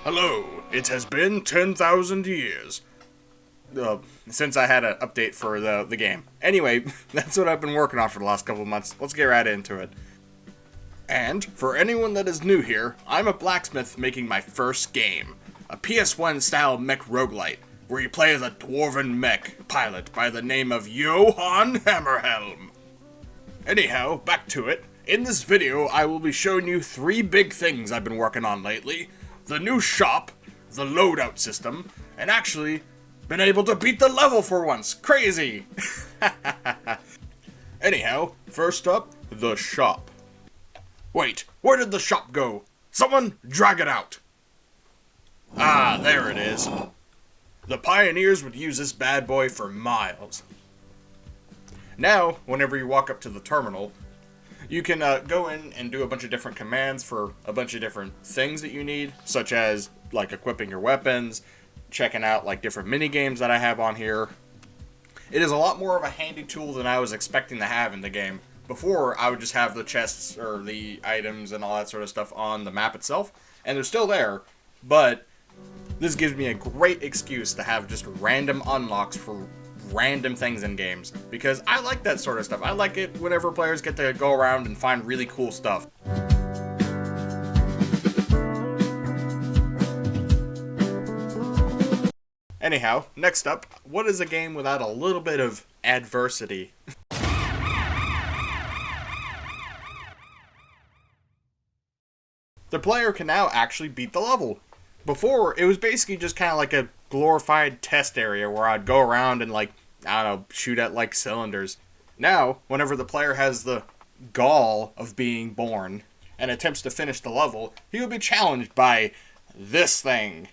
Hello, it has been 10,000 years. Since I had an update for the game. Anyway, that's what I've been working on for the last couple of months. Let's get right into it. And, for anyone that is new here, I'm a blacksmith making my first game. A PS1 style Mech Roguelite, where you play as a dwarven mech pilot by the name of Johann Hammerhelm. Anyhow, back to it. In this video, I will be showing you 3 big things I've been working on lately. The new shop, the loadout system, and actually, been able to beat the level for once. Crazy! Anyhow, first up, the shop. Wait, where did the shop go? Someone drag it out! Ah, there it is. The pioneers would use this bad boy for miles. Now, whenever you walk up to the terminal, you can go in and do a bunch of different commands for a bunch of different things that you need, such as, like, equipping your weapons, checking out, like, different mini-games that I have on here. It is a lot more of a handy tool than I was expecting to have in the game. Before, I would just have the chests, or the items and all that sort of stuff on the map itself, and they're still there, but this gives me a great excuse to have just random unlocks for random things in games, because I like that sort of stuff. I like it whenever players get to go around and find really cool stuff. Anyhow, next up, what is a game without a little bit of adversity? The player can now actually beat the level. Before, it was basically just kind of like a glorified test area where I'd go around and, like, I don't know, shoot at, like, cylinders. Now, whenever the player has the gall of being born and attempts to finish the level, he will be challenged by this thing.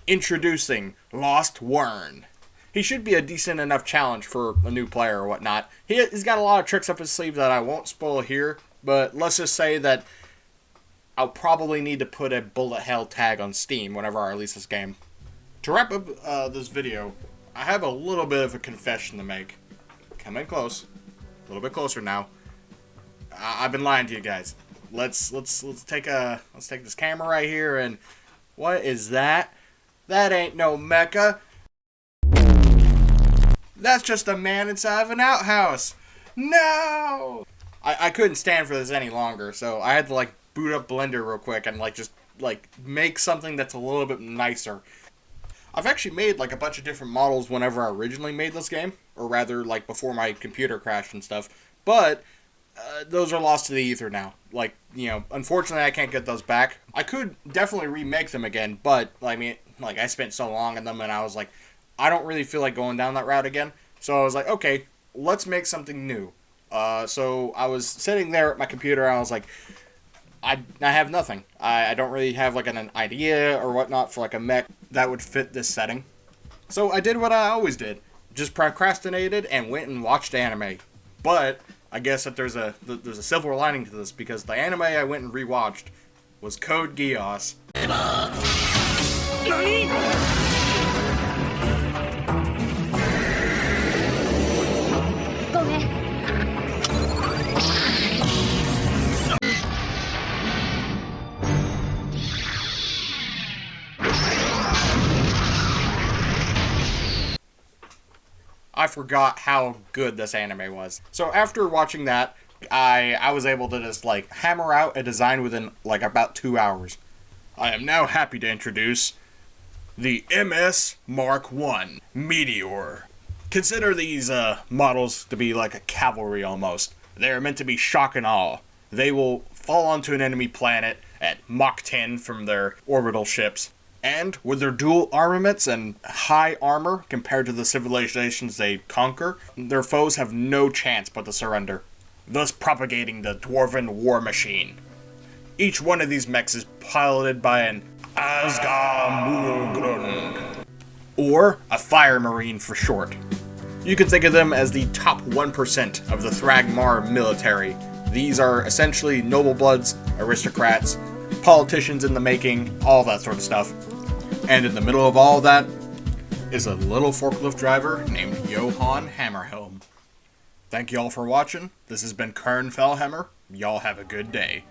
Introducing Lost Wyrm. He should be a decent enough challenge for a new player or whatnot. He's got a lot of tricks up his sleeve that I won't spoil here, but let's just say that I'll probably need to put a bullet hell tag on Steam whenever I release this game. To wrap up this video, I have a little bit of a confession to make. Come in close, a little bit closer now. I've been lying to you guys. Let's take this camera right here and what is that? That ain't no mecha. That's just a man inside of an outhouse. No! I couldn't stand for this any longer, so I had to, like, boot up Blender real quick and, like, just, like, make something that's a little bit nicer. I've actually made, like, a bunch of different models whenever I originally made this game, or rather, like, before my computer crashed and stuff, but those are lost to the ether now. Like, you know, unfortunately I can't get those back. I could definitely remake them again, but, I mean, like, I spent so long on them and I was like, I don't really feel like going down that route again, so I was like, okay, let's make something new. So I was sitting there at my computer and I was like, I have nothing. I don't really have, like, an idea or whatnot for, like, a mech that would fit this setting. So I did what I always did. Just procrastinated and went and watched anime. But I guess that there's a silver lining to this, because the anime I went and rewatched was Code Geass. I forgot how good this anime was. So after watching that, I was able to just, like, hammer out a design within, like, about 2 hours. I am now happy to introduce the MS Mark I Meteor. Consider these models to be like a cavalry almost. They are meant to be shock and awe. They will fall onto an enemy planet at Mach 10 from their orbital ships. And with their dual armaments and high armor compared to the civilizations they conquer, their foes have no chance but to surrender, thus propagating the dwarven war machine. Each one of these mechs is piloted by an Asgamurgrund, or a fire marine for short. You can think of them as the top 1% of the Thragmar military. These are essentially noble-bloods, aristocrats, politicians in the making, all that sort of stuff. And in the middle of all that is a little forklift driver named Johann Hammerhelm. Thank you all for watching. This has been Kern Fellhammer. Y'all have a good day.